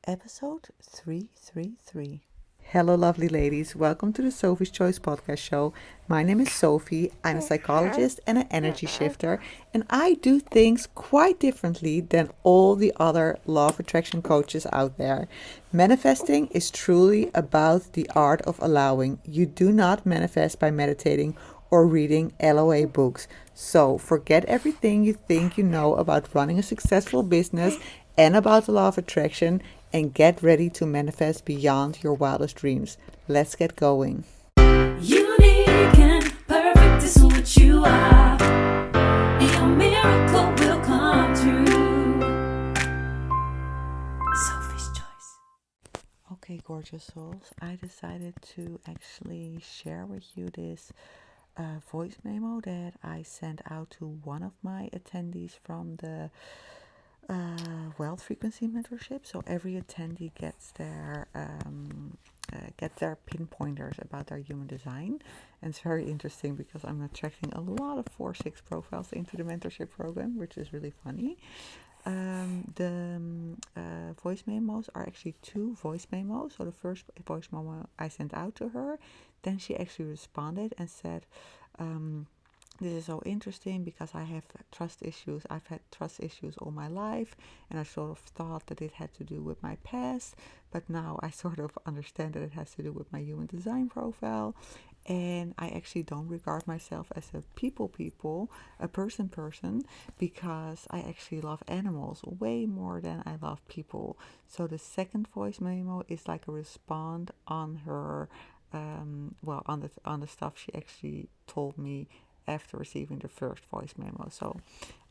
episode 333. Hello, lovely ladies. Welcome to the Sophie's Choice podcast show. My name is Sophie. I'm a psychologist and an energy shifter, and I do things quite differently than all the other law of attraction coaches out there. Manifesting is truly about the art of allowing. You do not manifest by meditating or reading LOA books. So forget everything you think you know about running a successful business and about the law of attraction and get ready to manifest beyond your wildest dreams. Let's get going. Unique and perfect is what you are. Your miracle will come true. Sophie's Choice. Okay, gorgeous souls. I decided to actually share with you this voice memo that I sent out to one of my attendees from the Wealth Frequency Mentorship. So every attendee gets their pinpointers about their human design, and it's very interesting because I'm attracting a lot of 4/6 profiles into the mentorship program, which is really funny. The voice memos are actually two voice memos. So the first voice memo I sent out to her, then she actually responded and said, this is so interesting because I have trust issues. I've had trust issues all my life, and I sort of thought that it had to do with my past, but now I sort of understand that it has to do with my human design profile. And I actually don't regard myself as a a person, because I actually love animals way more than I love people. So the second voice memo is like a respond on her, on the stuff she actually told me after receiving the first voice memo. So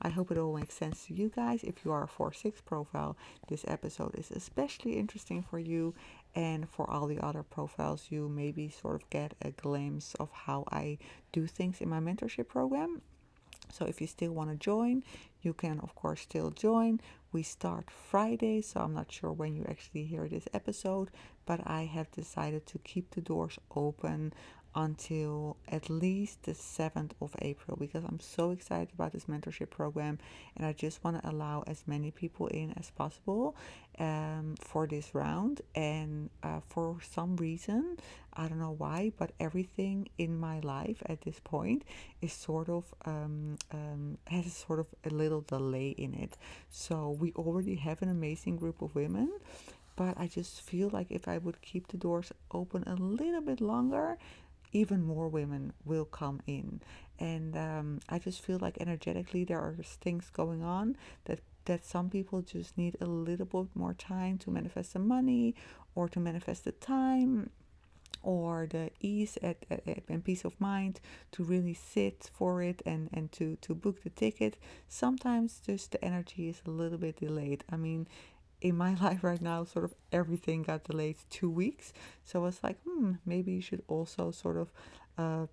I hope it all makes sense to you guys. If you are a 4/6 profile, this episode is especially interesting for you, and for all the other profiles, you maybe sort of get a glimpse of how I do things in my mentorship program. So if you still want to join, you can of course still join. We start Friday, so I'm not sure when you actually hear this episode, but I have decided to keep the doors open until at least the 7th of April, because I'm so excited about this mentorship program, and I just want to allow as many people in as possible for this round. And for some reason, I don't know why, but everything in my life at this point is sort of has sort of a little delay in it. So we already have an amazing group of women, but I just feel like if I would keep the doors open a little bit longer, even more women will come in. And I just feel like energetically there are things going on that some people just need a little bit more time to manifest the money, or to manifest the time, or the ease and peace of mind to really sit for it, and to book the ticket. Sometimes just the energy is a little bit delayed. I mean, in my life right now, sort of everything got delayed 2 weeks. So I was like, maybe you should also sort of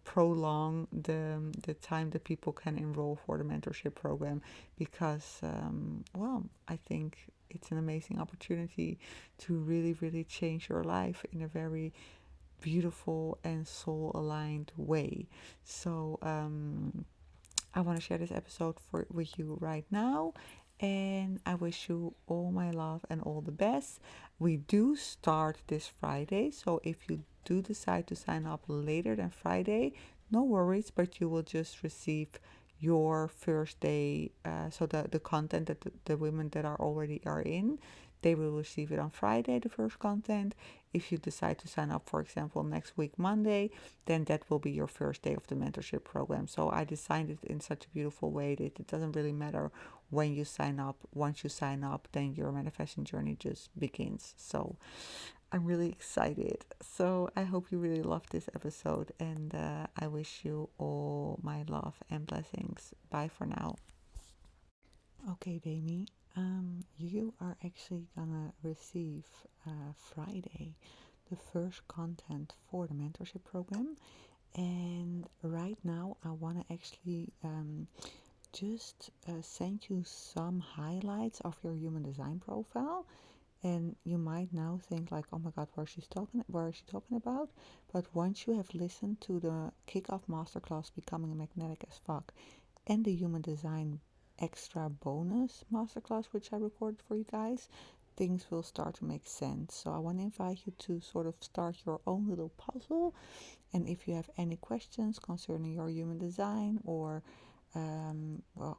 prolong the time that people can enroll for the mentorship program, because, I think it's an amazing opportunity to really, really change your life in a very beautiful and soul aligned way. So I want to share this episode with you right now, and I wish you all my love and all the best. We do start this Friday, so if you do decide to sign up later than Friday, no worries, but you will just receive your first day. So the content that the women that are in, they will receive it on Friday, the first content. If you decide to sign up, for example, next week, Monday, then that will be your first day of the mentorship program. So I designed it in such a beautiful way that it doesn't really matter when you sign up. Once you sign up, then your manifesting journey just begins. So I'm really excited. So I hope you really love this episode, and I wish you all my love and blessings. Bye for now. Okay, Dami, you are actually gonna receive Friday the first content for the mentorship program. And right now, I want to actually just send you some highlights of your human design profile. And you might now think like, oh my God, where is she talking about? But once you have listened to the kickoff masterclass, Becoming Magnetic as Fuck, and the human design extra bonus masterclass, which I recorded for you guys, things will start to make sense. So I want to invite you to sort of start your own little puzzle. And if you have any questions concerning your human design or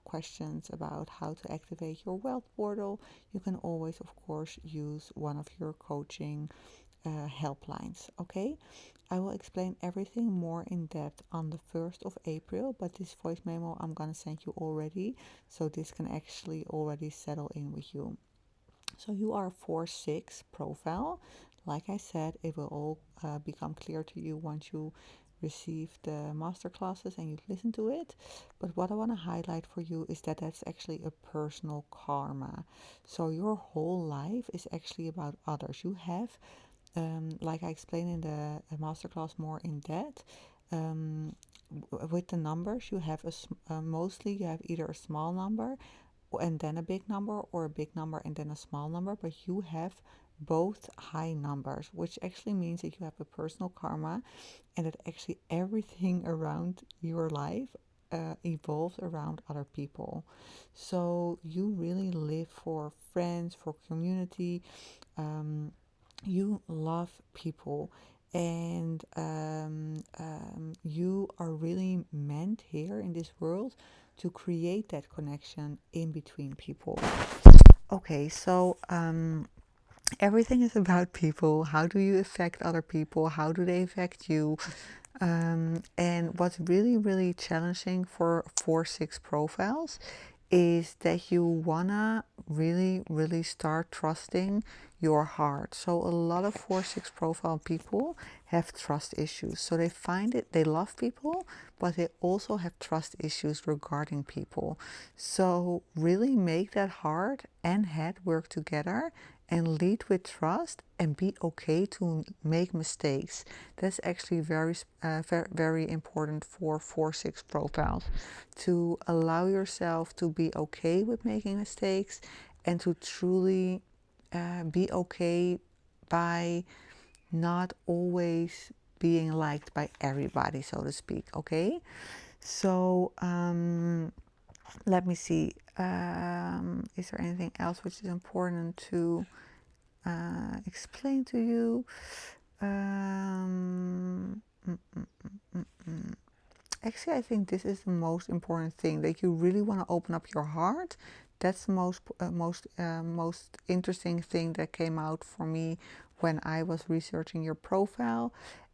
questions about how to activate your wealth portal, you can always, of course, use one of your coaching helplines. Okay, I will explain everything more in depth on the 1st of April, but this voice memo I'm gonna send you already, so this can actually already settle in with you. So you are 4/6 profile. Like I said, it will all become clear to you once you receive the master classes and you listen to it. But what I want to highlight for you is that that's actually a personal karma. So your whole life is actually about others. You have, like I explained in the masterclass more in depth, with the numbers, you have mostly you have either a small number and then a big number, or a big number and then a small number, but you have both high numbers, which actually means that you have a personal karma and that actually everything around your life evolves around other people. So you really live for friends, for community. You love people, and you are really meant here in this world to create that connection in between people. Okay, so everything is about people. How do you affect other people? How do they affect you? And what's really, really challenging for 4/6 profiles is that you wanna really, really start trusting your heart. So a lot of 4/6 profile people have trust issues. So they find it, they love people, but they also have trust issues regarding people. So really make that heart and head work together and lead with trust and be okay to make mistakes. That's actually very important for 4/6 profiles, to allow yourself to be okay with making mistakes and to truly be okay by not always being liked by everybody, so to speak. Okay, so let me see. Is there anything else which is important to explain to you? Actually, I think this is the most important thing, that you really want to open up your heart. That's the most interesting thing that came out for me when I was researching your profile,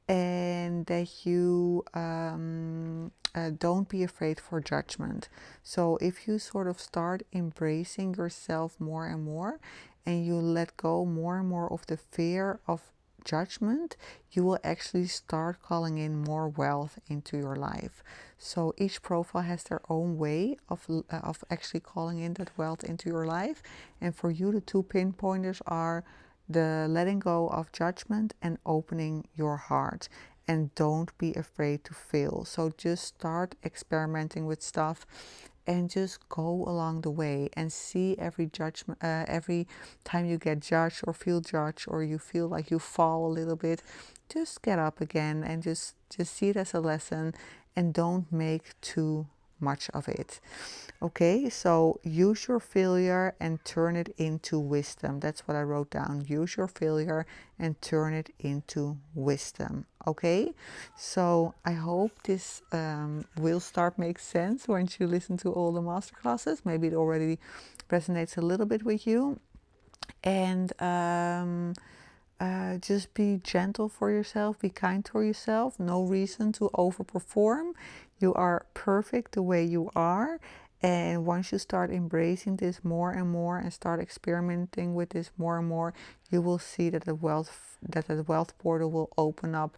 and that you don't be afraid for judgment. So if you sort of start embracing yourself more and more, and you let go more and more of the fear of judgment, you will actually start calling in more wealth into your life. So each profile has their own way of actually calling in that wealth into your life. And for you, the two pinpointers are the letting go of judgment and opening your heart. And don't be afraid to fail. So just start experimenting with stuff and just go along the way and see every judgment, every time you get judged or feel judged, or you feel like you fall a little bit, just get up again and just see it as a lesson, and don't make too much of it. Okay, so use your failure and turn it into wisdom. That's what I wrote down. Use your failure and turn it into wisdom. Okay, so I hope this will start make sense once you listen to all the masterclasses. Maybe it already resonates a little bit with you. And just be gentle for yourself, be kind to yourself. No reason to overperform. You are perfect the way you are. And once you start embracing this more and more and start experimenting with this more and more, you will see that the wealth portal will open up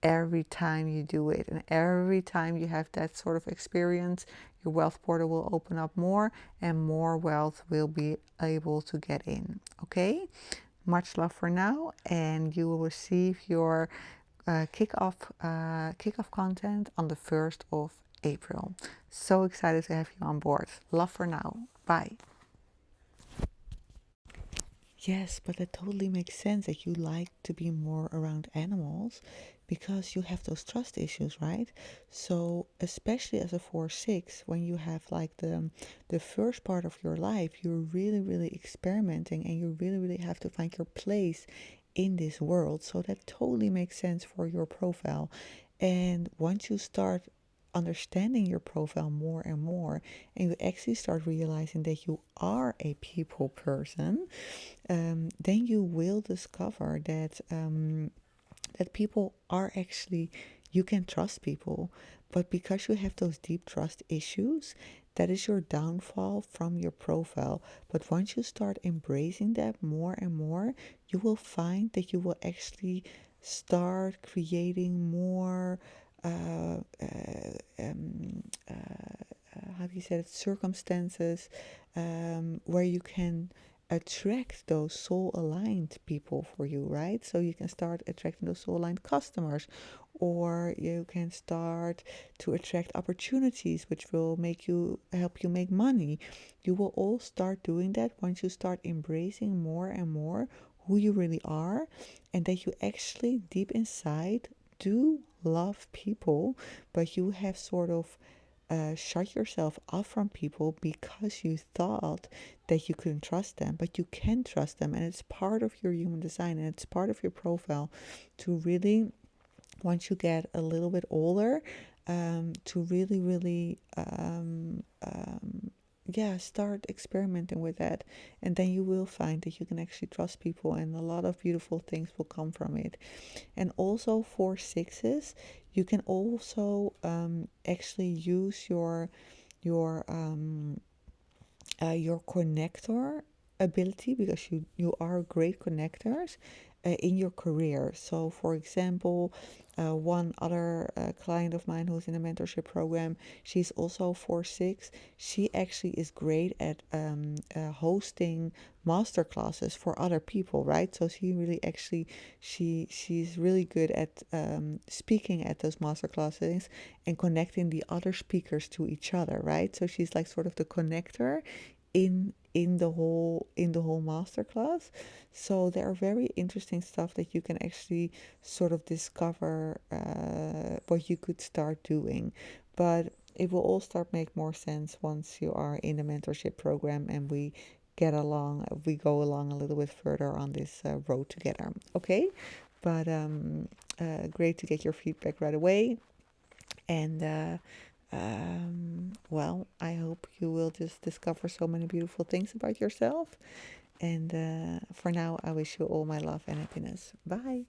every time you do it. And every time you have that sort of experience, your wealth portal will open up more and more wealth will be able to get in. Okay? Much love for now, and you will receive your kickoff content on the 1st of April. So excited to have you on board. Love for now. Bye. Yes, but it totally makes sense that you like to be more around animals because you have those trust issues, right? So, especially as a 4/6, when you have like the first part of your life, you're really, really experimenting and you really, really have to find your place in this world. So that totally makes sense for your profile. And once you start understanding your profile more and more, and you actually start realizing that you are a people person, then you will discover that people are actually, you can trust people, but because you have those deep trust issues, that is your downfall from your profile. But once you start embracing that more and more, you will find that you will actually start creating more uh, uh, um, how do you say it, circumstances where you can attract those soul aligned people for you, right? So you can start attracting those soul aligned customers, or you can start to attract opportunities which will make you help you make money. You will all start doing that once you start embracing more and more who you really are, and that you actually deep inside do love people, but you have sort of shut yourself off from people because you thought that you couldn't trust them, but you can trust them, and it's part of your human design and it's part of your profile to really, once you get a little bit older, to really, really, yeah, start experimenting with that. And then you will find that you can actually trust people, and a lot of beautiful things will come from it. And also for 6s, you can also actually use your your connector ability, because you are great connectors in your career. So, for example, one other client of mine who's in a mentorship program, she's also 4/6. She actually is great at hosting master classes for other people, right? So she really actually she's really good at speaking at those master classes and connecting the other speakers to each other, right? So she's like sort of the connector in the whole masterclass. So there are very interesting stuff that you can actually sort of discover what you could start doing, but it will all start make more sense once you are in the mentorship program and we go along a little bit further on this road together. Okay, but great to get your feedback right away. And well, I hope you will just discover so many beautiful things about yourself. And for now, I wish you all my love and happiness. Bye.